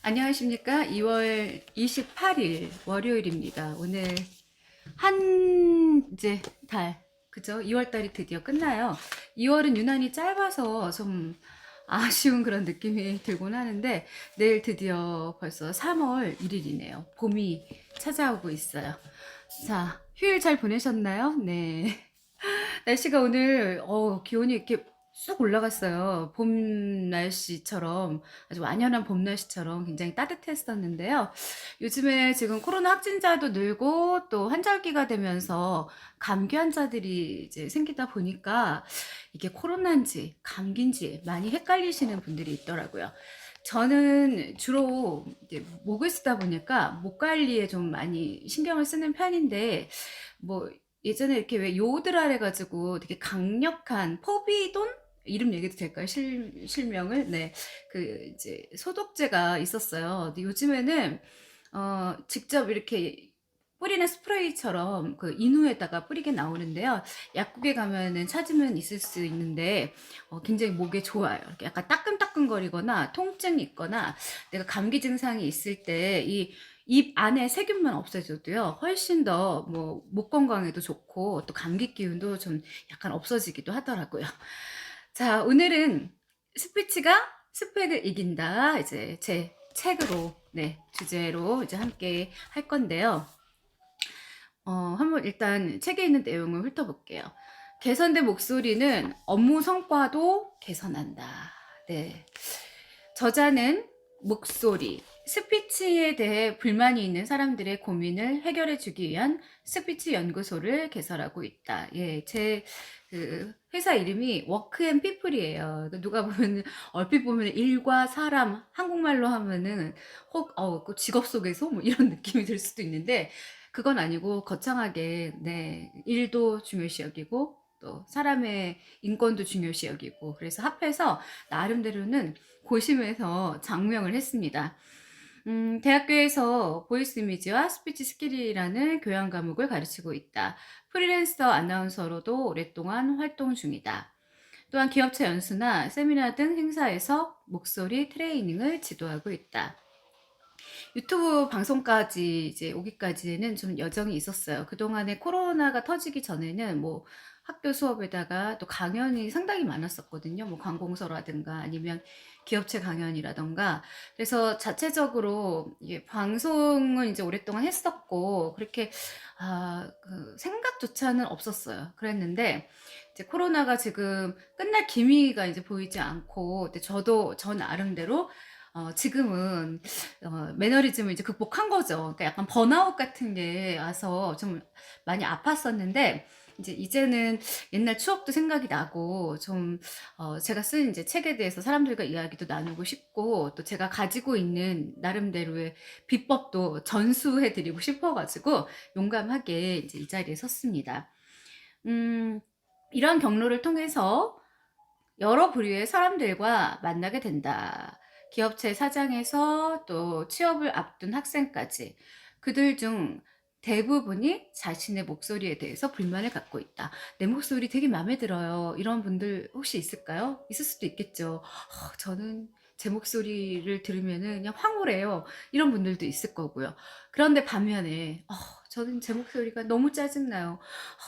안녕하십니까? 2월 28일 월요일입니다. 오늘 한 이제 달, 그죠? 2월 달이 드디어 끝나요. 2월은 유난히 짧아서 좀 아쉬운 그런 느낌이 들곤 하는데 내일 드디어 벌써 3월 1일이네요. 봄이 찾아오고 있어요. 자, 휴일 잘 보내셨나요? 네. 날씨가 오늘 기온이 이렇게 쑥 올라갔어요. 봄 날씨처럼 아주 완연한 봄 날씨처럼 굉장히 따뜻했었는데요. 요즘에 지금 코로나 확진자도 늘고 또 환절기가 되면서 감기 환자들이 이제 생기다 보니까 이게 코로나인지 감기인지 많이 헷갈리시는 분들이 있더라고요. 저는 주로 이제 목을 쓰다 보니까 목 관리에 좀 많이 신경을 쓰는 편인데 뭐 예전에 이렇게 왜 요오드랄 해가지고 되게 강력한 포비돈 이름 얘기도 될까요? 실명을 네, 그 이제 소독제가 있었어요. 근데 요즘에는 직접 이렇게 뿌리는 스프레이처럼 그 인후에다가 뿌리게 나오는데요. 약국에 가면은 찾으면 있을 수 있는데 굉장히 목에 좋아요. 이렇게 약간 따끔따끔거리거나 통증이 있거나 내가 감기 증상이 있을 때 이 입 안에 세균만 없애줘도요 훨씬 더 뭐 목 건강에도 좋고 또 감기 기운도 좀 약간 없어지기도 하더라고요. 자, 오늘은 스피치가 스펙을 이긴다. 이제 제 책으로, 네, 주제로 이제 함께 할 건데요. 한번 일단 책에 있는 내용을 훑어볼게요. 개선된 목소리는 업무 성과도 개선한다. 네. 저자는 목소리, 스피치에 대해 불만이 있는 사람들의 고민을 해결해 주기 위한 스피치 연구소를 개설하고 있다. 예, 제 그 회사 이름이 워크앤피플이에요. 누가 보면 얼핏 보면 일과 사람 한국말로 하면은 혹 그 직업 속에서 뭐 이런 느낌이 들 수도 있는데 그건 아니고 거창하게 네, 일도 중요시 여기고 또 사람의 인권도 중요시 여기고 그래서 합해서 나름대로는 고심해서 장명을 했습니다. 대학교에서 보이스 이미지와 스피치 스킬이라는 교양 과목을 가르치고 있다. 프리랜서 아나운서로도 오랫동안 활동 중이다. 또한 기업체 연수나 세미나 등 행사에서 목소리 트레이닝을 지도하고 있다. 유튜브 방송까지 이제 오기까지는 좀 여정이 있었어요. 그동안에 코로나가 터지기 전에는 뭐 학교 수업에다가 또 강연이 상당히 많았었거든요. 뭐 관공서라든가 아니면 기업체 강연이라던가. 그래서 자체적으로 이게 방송은 이제 오랫동안 했었고 그렇게 그 생각조차는 없었어요. 그랬는데 이제 코로나가 지금 끝날 기미가 이제 보이지 않고 근데 저도 저 나름대로 지금은 매너리즘을 이제 극복한 거죠. 그러니까 약간 번아웃 같은 게 와서 좀 많이 아팠었는데 이제는 옛날 추억도 생각이 나고 좀 제가 쓴 이제 책에 대해서 사람들과 이야기도 나누고 싶고 또 제가 가지고 있는 나름대로의 비법도 전수해드리고 싶어가지고 용감하게 이제 이 자리에 섰습니다. 음, 이런 경로를 통해서 여러 부류의 사람들과 만나게 된다. 기업체 사장에서 또 취업을 앞둔 학생까지 그들 중 대부분이 자신의 목소리에 대해서 불만을 갖고 있다. 내 목소리 되게 마음에 들어요. 이런 분들 혹시 있을까요? 있을 수도 있겠죠. 저는 제 목소리를 들으면은 그냥 황홀해요. 이런 분들도 있을 거고요. 그런데 반면에 저는 제 목소리가 너무 짜증나요.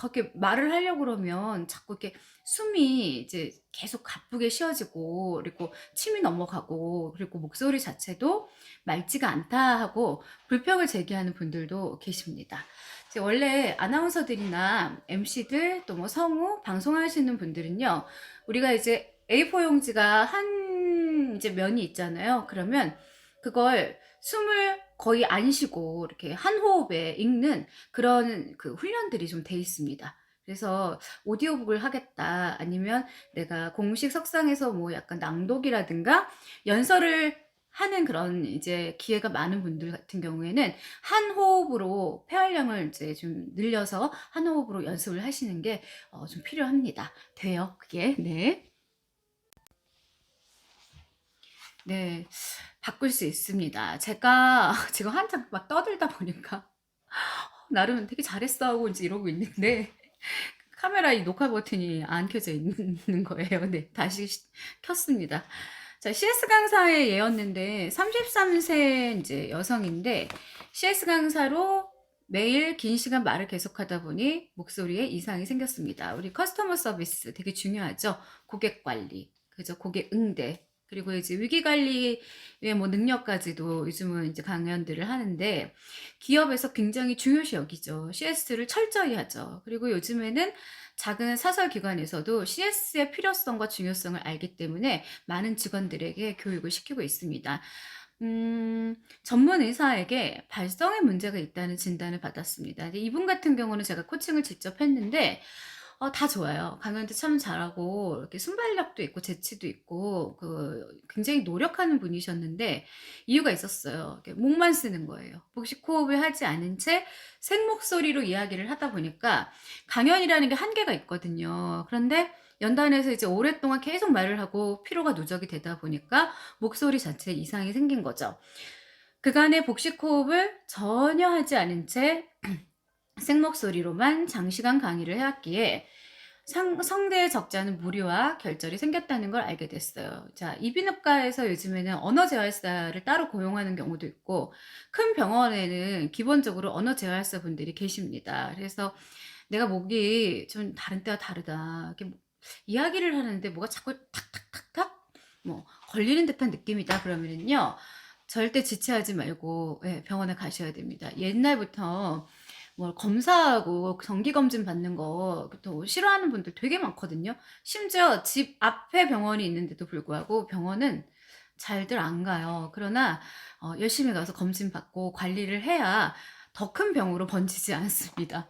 이렇게 말을 하려고 그러면 자꾸 이렇게 숨이 이제 계속 가쁘게 쉬어지고 그리고 침이 넘어가고 그리고 목소리 자체도 맑지가 않다 하고 불평을 제기하는 분들도 계십니다. 이제 원래 아나운서들이나 MC들 또 뭐 성우 방송하시는 분들은요. 우리가 이제 A4 용지가 한 이제 면이 있잖아요. 그러면 그걸 숨을 거의 안 쉬고 이렇게 한 호흡에 읽는 그런 그 훈련들이 좀 돼 있습니다. 그래서 오디오북을 하겠다 아니면 내가 공식 석상에서 뭐 약간 낭독이라든가 연설을 하는 그런 이제 기회가 많은 분들 같은 경우에는 한 호흡으로 폐활량을 이제 좀 늘려서 한 호흡으로 연습을 하시는 게 좀 필요합니다. 돼요, 그게. 네. 네. 바꿀 수 있습니다. 제가 지금 한참 막 떠들다 보니까 나름 되게 잘했어 하고 이제 이러고 있는데 카메라 이 녹화 버튼이 안 켜져 있는 거예요. 네, 다시 켰습니다. 자, CS 강사의 예였는데 33세 이제 여성인데 CS 강사로 매일 긴 시간 말을 계속하다 보니 목소리에 이상이 생겼습니다. 우리 커스터머 서비스 되게 중요하죠. 고객 관리, 그죠? 고객 응대. 그리고 이제 위기 관리의 뭐 능력까지도 요즘은 이제 강연들을 하는데 기업에서 굉장히 중요시 여기죠. CS를 철저히 하죠. 그리고 요즘에는 작은 사설 기관에서도 CS의 필요성과 중요성을 알기 때문에 많은 직원들에게 교육을 시키고 있습니다. 전문 의사에게 발성에 문제가 있다는 진단을 받았습니다. 근데 이분 같은 경우는 제가 코칭을 직접 했는데 다 좋아요. 강연도 참 잘하고 이렇게 순발력도 있고 재치도 있고 굉장히 노력하는 분이셨는데 이유가 있었어요. 이렇게 목만 쓰는 거예요. 복식 호흡을 하지 않은 채 생목소리로 이야기를 하다 보니까 강연이라는 게 한계가 있거든요. 그런데 연단에서 이제 오랫동안 계속 말을 하고 피로가 누적이 되다 보니까 목소리 자체에 이상이 생긴 거죠. 그간의 복식 호흡을 전혀 하지 않은 채 생목소리로만 장시간 강의를 해왔기에 성대의 적자는 무리와 결절이 생겼다는 걸 알게 됐어요. 자, 이비인후과에서 요즘에는 언어 재활사를 따로 고용하는 경우도 있고 큰 병원에는 기본적으로 언어 재활사 분들이 계십니다. 그래서 내가 목이 좀 다른 때와 다르다. 이렇게 이야기를 하는데 뭐가 자꾸 탁탁탁탁 뭐 걸리는 듯한 느낌이다 그러면은요. 절대 지체하지 말고 예, 병원에 가셔야 됩니다. 옛날부터 뭐 검사하고 정기 검진 받는 거 또 싫어하는 분들 되게 많거든요. 심지어 집 앞에 병원이 있는데도 불구하고 병원은 잘들 안 가요. 그러나 열심히 가서 검진 받고 관리를 해야 더 큰 병으로 번지지 않습니다.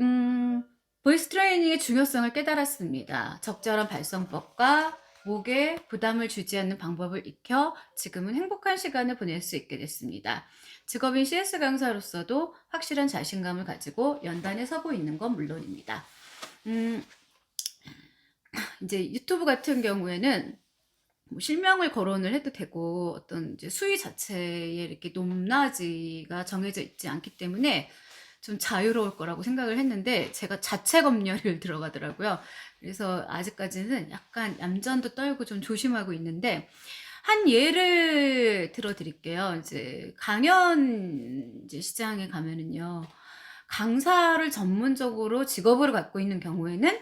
음, 보이스 트레이닝의 중요성을 깨달았습니다. 적절한 발성법과 목에 부담을 주지 않는 방법을 익혀 지금은 행복한 시간을 보낼 수 있게 됐습니다. 직업인 CS 강사로서도 확실한 자신감을 가지고 연단에 서고 있는 건 물론입니다. 음, 이제 유튜브 같은 경우에는 뭐 실명을 거론을 해도 되고 어떤 이제 수위 자체에 이렇게 높낮이가 정해져 있지 않기 때문에 좀 자유로울 거라고 생각을 했는데 제가 자체 검열을 들어가더라고요. 그래서 아직까지는 약간 얌전도 떨고 좀 조심하고 있는데 한 예를 들어 드릴게요. 이제 강연 이제 시장에 가면은요. 강사를 전문적으로 직업으로 갖고 있는 경우에는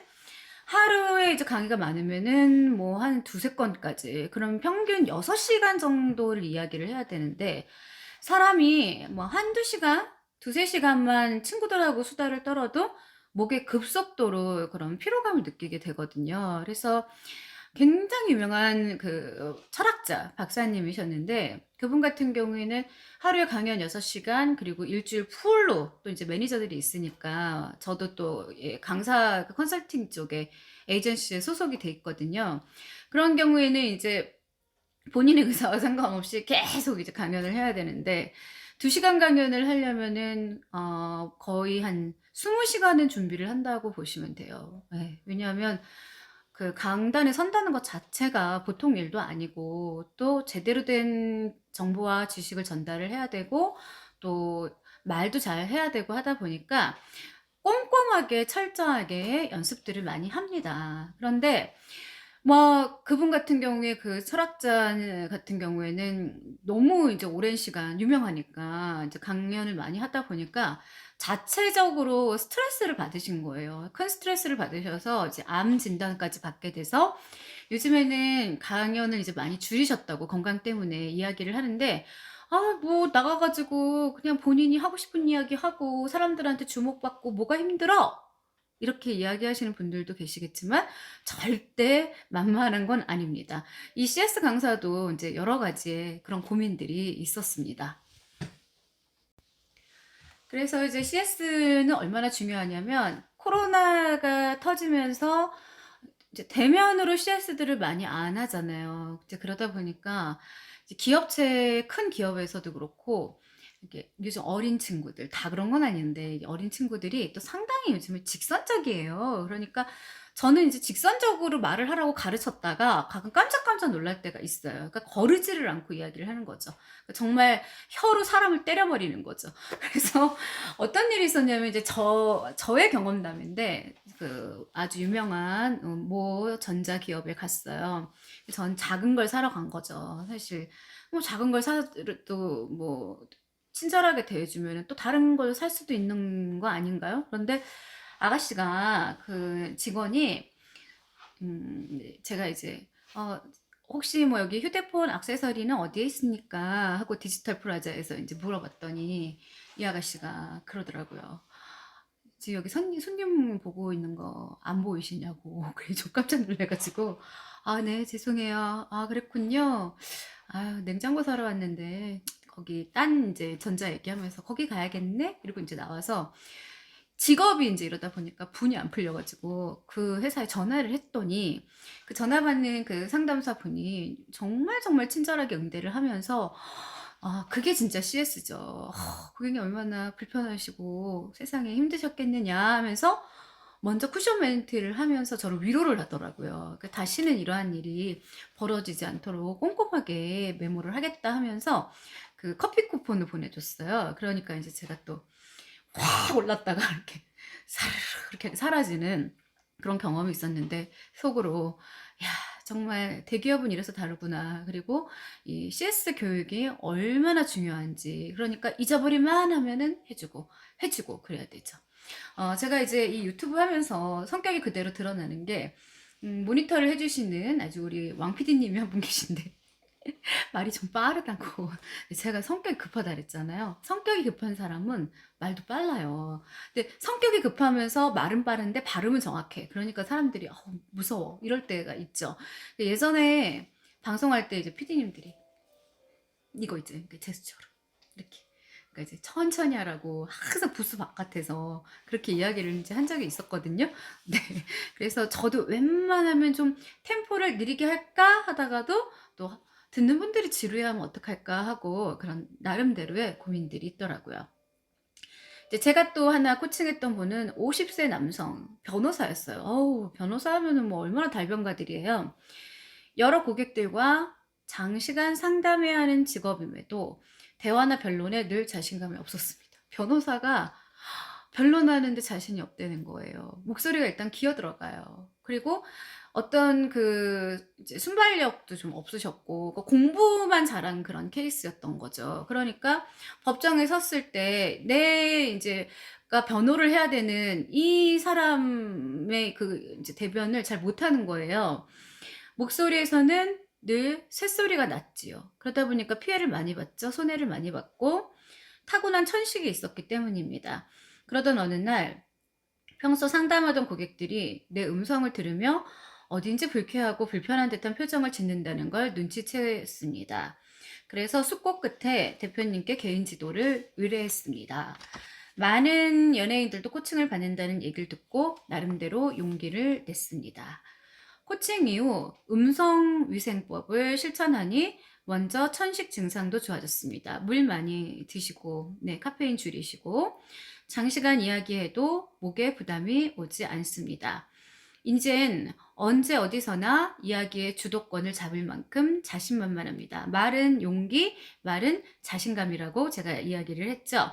하루에 이제 강의가 많으면은 뭐 한 두세 건까지 그럼 평균 6시간 정도를 이야기를 해야 되는데 사람이 뭐 한두 시간, 두세 시간만 친구들하고 수다를 떨어도 목에 급속도로 그런 피로감을 느끼게 되거든요. 그래서 굉장히 유명한 철학자 박사님이셨는데 그분 같은 경우에는 하루에 강연 6시간 그리고 일주일 풀로 또 이제 매니저들이 있으니까 저도 또 예 강사 컨설팅 쪽에 에이전시에 소속이 돼 있거든요. 그런 경우에는 이제 본인의 의사와 상관없이 계속 이제 강연을 해야 되는데 2시간 강연을 하려면은 거의 한 20시간은 준비를 한다고 보시면 돼요. 예. 왜냐하면 강단에 선다는 것 자체가 보통 일도 아니고 또 제대로 된 정보와 지식을 전달을 해야 되고 또 말도 잘 해야 되고 하다 보니까 꼼꼼하게 철저하게 연습들을 많이 합니다. 그런데 뭐 그분 같은 경우에 철학자 같은 경우에는 너무 이제 오랜 시간 유명하니까 이제 강연을 많이 하다 보니까 자체적으로 스트레스를 받으신 거예요. 큰 스트레스를 받으셔서 이제 암 진단까지 받게 돼서 요즘에는 강연을 이제 많이 줄이셨다고 건강 때문에 이야기를 하는데 뭐 나가 가지고 그냥 본인이 하고 싶은 이야기 하고 사람들한테 주목받고 뭐가 힘들어? 이렇게 이야기하시는 분들도 계시겠지만 절대 만만한 건 아닙니다. 이 CS 강사도 이제 여러 가지의 그런 고민들이 있었습니다. 그래서 이제 CS는 얼마나 중요하냐면 코로나가 터지면서 이제 대면으로 CS들을 많이 안 하잖아요. 이제 그러다 보니까 이제 큰 기업에서도 그렇고 이게 요즘 어린 친구들 다 그런 건 아닌데 어린 친구들이 또 상당히 요즘은 직선적이에요. 그러니까 저는 이제 직선적으로 말을 하라고 가르쳤다가 가끔 깜짝깜짝 놀랄 때가 있어요. 그러니까 거르지를 않고 이야기를 하는 거죠. 그러니까 정말 혀로 사람을 때려버리는 거죠. 그래서 어떤 일이 있었냐면 이제 저의 경험담인데 그 아주 유명한 모 전자기업에 갔어요. 전 작은 걸 사러 간 거죠. 사실 뭐 작은 걸 사도 뭐 친절하게 대해주면 또 다른 걸 살 수도 있는 거 아닌가요? 그런데 아가씨가 그 직원이 네, 제가 이제 혹시 뭐 여기 휴대폰 액세서리는 어디에 있습니까? 하고 디지털 프라자에서 이제 물어봤더니 이 아가씨가 그러더라고요. 지금 여기 손님 보고 있는 거 안 보이시냐고. 그래서 좀 깜짝 놀래가지고 아, 네, 죄송해요. 아, 그랬군요. 아유, 냉장고 사러 왔는데 거기 딴 이제 전자 얘기하면서 거기 가야겠네? 이러고 이제 나와서 직업이 이제 이러다 보니까 분이 안 풀려가지고 그 회사에 전화를 했더니 그 전화 받는 그 상담사 분이 정말 정말 친절하게 응대를 하면서 아, 그게 진짜 CS죠. 고객이 얼마나 불편하시고 세상에 힘드셨겠느냐 하면서 먼저 쿠션 멘트를 하면서 저를 위로를 하더라고요. 그러니까 다시는 이러한 일이 벌어지지 않도록 꼼꼼하게 메모를 하겠다 하면서 그 커피 쿠폰을 보내줬어요. 그러니까 이제 제가 또 확 올랐다가 이렇게 사르르 이렇게 사라지는 그런 경험이 있었는데 속으로 야, 정말 대기업은 이래서 다르구나. 그리고 이 CS 교육이 얼마나 중요한지. 그러니까 잊어버릴만 하면은 해주고 그래야 되죠. 제가 이제 이 유튜브 하면서 성격이 그대로 드러나는 게 모니터를 해주시는 아주 우리 왕 PD님이 한 분 계신데 말이 좀 빠르다고. 제가 성격이 급하다 그랬잖아요. 성격이 급한 사람은 말도 빨라요. 근데 성격이 급하면서 말은 빠른데 발음은 정확해. 그러니까 사람들이 무서워 이럴 때가 있죠. 근데 예전에 방송할 때 이제 PD님들이 이거 이제 이렇게 제스처로 이렇게 그러니까 이제 천천히 하라고 항상 부스 바깥에서 그렇게 이야기를 이제 한 적이 있었거든요. 네. 그래서 저도 웬만하면 좀 템포를 느리게 할까 하다가도 또 듣는 분들이 지루해하면 어떡할까 하고 그런 나름대로의 고민들이 있더라고요. 이제 제가 또 하나 코칭했던 분은 50세 남성 변호사였어요. 어우, 변호사 하면은 뭐 얼마나 달변가들이에요. 여러 고객들과 장시간 상담해야 하는 직업임에도 대화나 변론에 늘 자신감이 없었습니다. 변호사가 변론하는데 자신이 없다는 거예요. 목소리가 일단 기어 들어가요. 그리고 어떤 그 이제 순발력도 좀 없으셨고 공부만 잘한 그런 케이스였던 거죠. 그러니까 법정에 섰을 때 내 이제가 변호를 해야 되는 이 사람의 그 이제 대변을 잘 못하는 거예요. 목소리에서는 늘 쇳소리가 났지요. 그러다 보니까 피해를 많이 봤죠. 손해를 많이 봤고 타고난 천식이 있었기 때문입니다. 그러던 어느 날 평소 상담하던 고객들이 내 음성을 들으며 어딘지 불쾌하고 불편한 듯한 표정을 짓는다는 걸 눈치챘습니다. 그래서 숙고 끝에 대표님께 개인 지도를 의뢰했습니다. 많은 연예인들도 코칭을 받는다는 얘기를 듣고 나름대로 용기를 냈습니다. 코칭 이후 음성위생법을 실천하니 먼저 천식 증상도 좋아졌습니다. 물 많이 드시고, 네, 카페인 줄이시고, 장시간 이야기해도 목에 부담이 오지 않습니다. 이젠 언제 어디서나 이야기의 주도권을 잡을 만큼 자신만만합니다. 말은 용기, 말은 자신감이라고 제가 이야기를 했죠.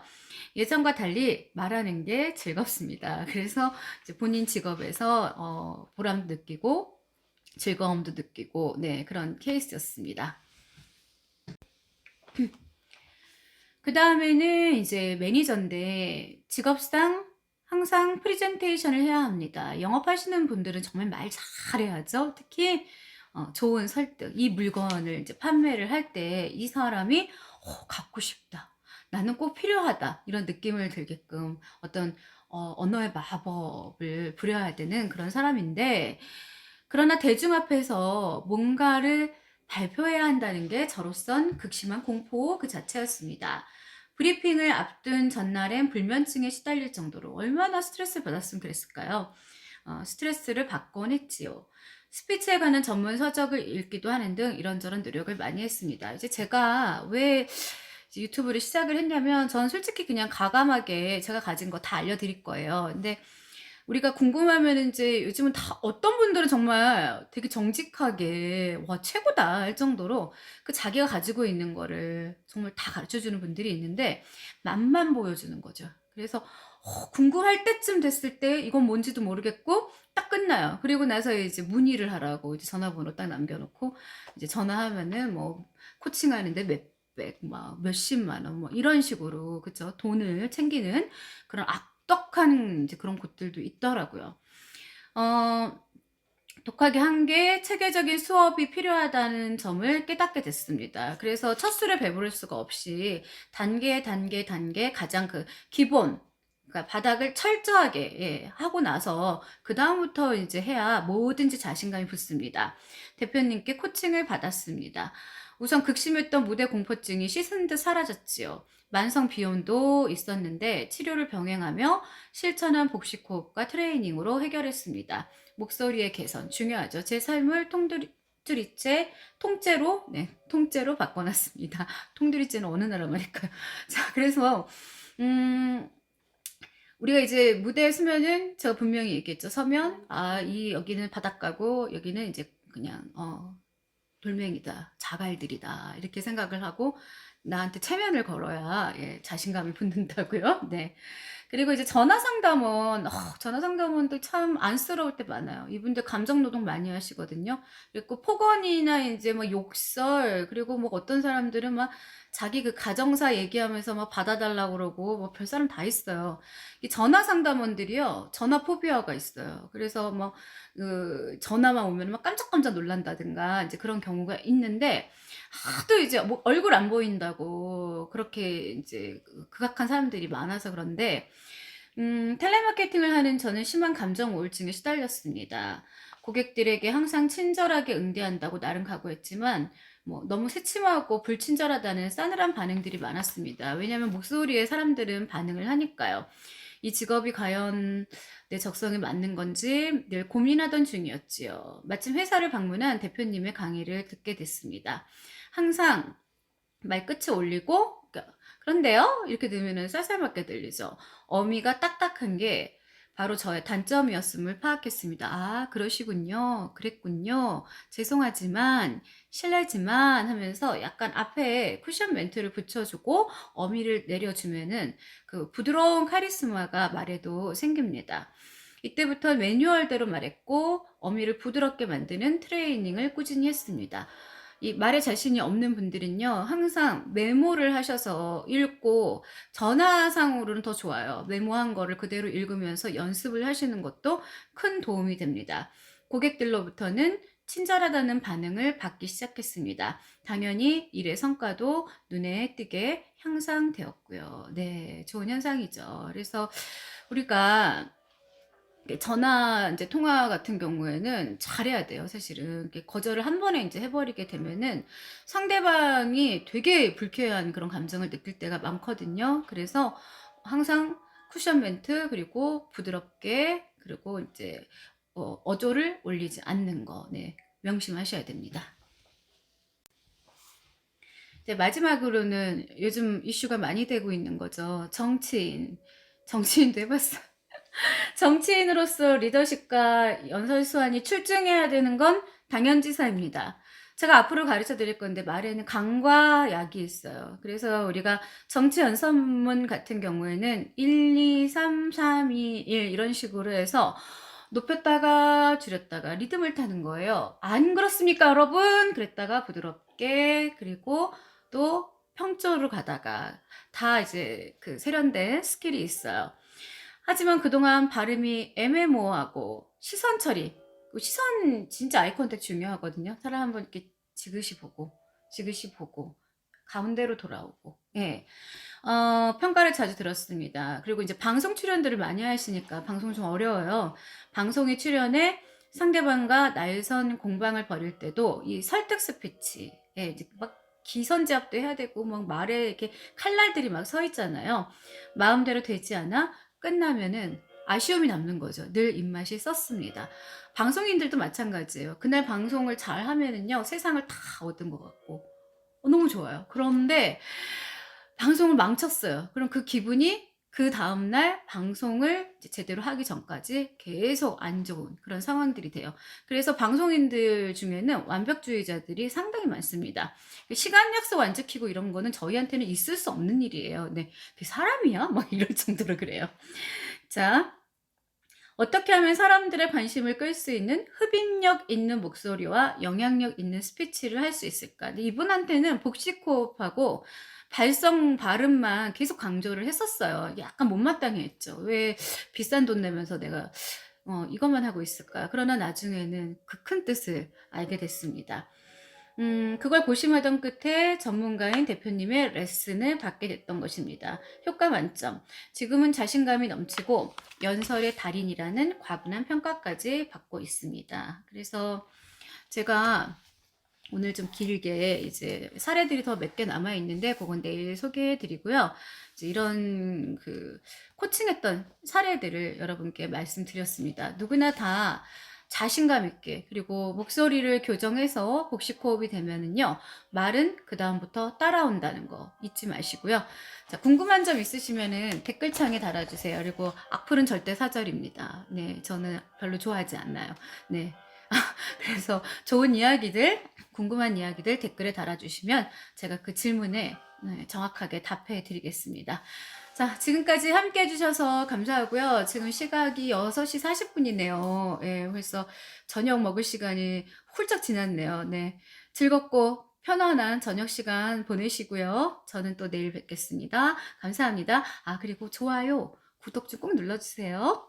예전과 달리 말하는 게 즐겁습니다. 그래서 이제 본인 직업에서 보람도 느끼고 즐거움도 느끼고 네, 그런 케이스였습니다. 그 다음에는 이제 매니저인데 직업상 항상 프리젠테이션을 해야 합니다. 영업하시는 분들은 정말 말 잘해야죠. 특히 좋은 설득, 이 물건을 이제 판매를 할 때 이 사람이 갖고 싶다. 나는 꼭 필요하다. 이런 느낌을 들게끔 어떤 언어의 마법을 부려야 되는 그런 사람인데 그러나 대중 앞에서 뭔가를 발표해야 한다는 게 저로선 극심한 공포 그 자체였습니다. 브리핑을 앞둔 전날엔 불면증에 시달릴 정도로 얼마나 스트레스를 받았으면 그랬을까요? 스트레스를 받곤 했지요. 스피치에 관한 전문 서적을 읽기도 하는 등 이런저런 노력을 많이 했습니다. 이제 제가 왜 유튜브를 시작을 했냐면 전 솔직히 그냥 가감하게 제가 가진 거 다 알려드릴 거예요. 근데 우리가 궁금하면 인제 요즘은 다 어떤 분들은 정말 되게 정직하게 '와 최고다.' 할 정도로 그 자기가 가지고 있는 거를 정말 다 가르쳐 주는 분들이 있는데 맛만 보여주는 거죠. 그래서 궁금할 때쯤 됐을 때 이건 뭔지도 모르겠고 딱 끝나요. 그리고 나서 이제 문의를 하라고 이제 전화번호 딱 남겨 놓고 이제 전화하면은 뭐 코칭하는데 몇백 막 몇십만 원 뭐 이런 식으로 그쵸. 돈을 챙기는 그런 악덕한 이제 그런 곳들도 있더라고요. 어 독학이 한 게 체계적인 수업이 필요하다는 점을 깨닫게 됐습니다. 그래서 첫 술에 배부를 수가 없이 단계, 단계, 단계 가장 그 기본 그러니까 바닥을 철저하게 예 하고 나서 그다음부터 이제 해야 뭐든지 자신감이 붙습니다. 대표님께 코칭을 받았습니다. 우선 극심했던 무대 공포증이 씻은 듯 사라졌지요. 만성 비염도 있었는데 치료를 병행하며 실천한 복식 호흡과 트레이닝으로 해결했습니다. 목소리의 개선 중요하죠. 제 삶을 통두리째 통째로 네 통째로 바꿔놨습니다. 통두리째는 어느 나라 말일까요? 자 그래서 음 우리가 이제 무대에 서면은 제가 분명히 얘기했죠. 서면 이 여기는 바닷가고 여기는 이제 그냥 돌멩이다. 자갈들이다. 이렇게 생각을 하고 나한테 체면을 걸어야 예 자신감이 붙는다고요. 네. 그리고 이제 전화 상담원 전화 상담원들 참 안쓰러울 때 많아요. 이분들 감정 노동 많이 하시거든요. 그리고 폭언이나 인제 뭐 욕설 그리고 뭐 어떤 사람들은 막 자기 그 가정사 얘기하면서 막 받아 달라고 그러고 뭐 별사람 다 있어요. 이 전화 상담원들이요. 전화 포비아가 있어요. 그래서 뭐 그 전화만 오면은 막 깜짝깜짝 놀란다든가 인제 그런 경우가 있는데 하도 이제 뭐 얼굴 안 보인다고 그렇게 인제 극악한 사람들이 많아서 그런데 텔레마케팅을 하는 저는 심한 감정 우울증에 시달렸습니다. 고객들에게 항상 친절하게 응대한다고 나름 각오했지만 뭐 너무 새침하고 불친절하다는 싸늘한 반응들이 많았습니다. 왜냐하면 목소리에 사람들은 반응을 하니까요. 이 직업이 과연 내 적성에 맞는 건지 늘 고민하던 중이었지요. 마침 회사를 방문한 대표님의 강의를 듣게 됐습니다. 항상 말끝을 올리고 "그런데요?" 이렇게 들으면은 쌀쌀맞게 들리죠. 어미가 딱딱한 게 바로 저의 단점이었음을 파악했습니다. '아 그러시군요. 그랬군요. 죄송하지만 실례지만.' 하면서 약간 앞에 쿠션 멘트를 붙여 주고 어미를 내려 주면은 그 부드러운 카리스마가 말에도 생깁니다. 이때부터 매뉴얼대로 말했고 어미를 부드럽게 만드는 트레이닝을 꾸준히 했습니다. 이 말에 자신이 없는 분들은요. 항상 메모를 하셔서 읽고 전화상으로는 더 좋아요. 메모한 거를 그대로 읽으면서 연습을 하시는 것도 큰 도움이 됩니다. 고객들로부터는 친절하다는 반응을 받기 시작했습니다. 당연히 일의 성과도 눈에 띄게 향상되었고요. 네, 좋은 현상이죠. 그래서 우리가 이게 전화 인제 통화 같은 경우에는 잘해야 돼요 사실은. 이렇게 거절을 한 번에 인제 해 버리게 되면은 상대방이 되게 불쾌한 그런 감정을 느낄 때가 많거든요. 그래서 항상 쿠션 멘트 그리고 부드럽게 그리고 인제 어조를 올리지 않는 거 네 명심하셔야 됩니다. 이제 마지막으로는 요즘 이슈가 많이 되고 있는 거죠. 정치인. 정치인도 해 봤어요. 정치인으로서 리더십과 연설수완이 출중해야 되는 건 당연지사입니다. 제가 앞으로 가르쳐 드릴 건데 말에는 강과 약이 있어요. 그래서 우리가 정치 연설문 같은 경우에는 1, 2, 3, 3, 2, 1 이런 식으로 해서 높였다가 줄였다가 리듬을 타는 거예요. "안 그렇습니까 여러분?" 그랬다가 부드럽게 그리고 또 평조로 가다가 다 이제 그 세련된 스킬이 있어요. 하지만 그동안 발음이 애매모호하고 시선 처리 시선 진짜 아이 컨택 중요하거든요. 사람 한번 이렇게 지그시 보고 가운데로 돌아오고 예. 평가를 자주 들었습니다. 그리고 이제 방송 출연들을 많이 하시니까 방송 좀 어려워요. 방송에 출연해 상대방과 날선 공방을 벌일 때도 이 설득 스피치 이제 막 기선제압도 해야 되고 막 말에 이렇게 칼날들이 막 서 있잖아요. 마음대로 되지 않아 끝나면은 아쉬움이 남는 거죠. 늘 입맛이 썼습니다. 방송인들도 마찬가지예요. 그날 방송을 잘하면은요 세상을 다 얻은 것 같고 너무 좋아요. 그런데 방송을 망쳤어요. 그럼 그 기분이 그 다음날 방송을 이제 제대로 하기 전까지 계속 안 좋은 그런 상황들이 돼요. 그래서 방송인들 중에는 완벽주의자들이 상당히 많습니다. 시간 약속 안 지키고 이런 거는 저희한테는 있을 수 없는 일이에요. 네. "그게 사람이야?" 막 이럴 정도로 그래요. 자, 어떻게 하면 사람들의 관심을 끌 수 있는 흡입력 있는 목소리와 영향력 있는 스피치를 할 수 있을까? 근데 이분한테는 복식 호흡하고 발성 발음만 계속 강조를 했었어요. 약간 못마땅해 했죠. '왜 비싼 돈 내면서 내가 이것만 하고 있을까?' 그러나 나중에는 그 큰 뜻을 알게 됐습니다. 그걸 고심하던 끝에 전문가인 대표님의 레슨을 받게 됐던 것입니다. 효과 만점. 지금은 자신감이 넘치고 연설의 달인이라는 과분한 평가까지 받고 있습니다. 그래서 제가 오늘 좀 길게 이제 사례들이 더 몇 개 남아 있는데 그건 내일 소개해 드리고요. 이제 이런 코칭했던 사례들을 여러분께 말씀드렸습니다. 누구나 다 자신감 있게 그리고 목소리를 교정해서 복식 호흡이 되면은요. 말은 그다음부터 따라온다는 거 잊지 마시고요. 자, 궁금한 점 있으시면은 댓글창에 달아 주세요. 그리고 악플은 절대 사절입니다. 네. 저는 별로 좋아하지 않아요. 네. 그래서 좋은 이야기들, 궁금한 이야기들 댓글에 달아주시면 제가 그 질문에 정확하게 답해 드리겠습니다. 자, 지금까지 함께 해주셔서 감사하고요. 지금 시각이 6시 40분이네요. 예, 벌써 저녁 먹을 시간이 훌쩍 지났네요. 네. 즐겁고 편안한 저녁 시간 보내시고요. 저는 또 내일 뵙겠습니다. 감사합니다. 아, 그리고 좋아요, 구독 좀 꼭 눌러주세요.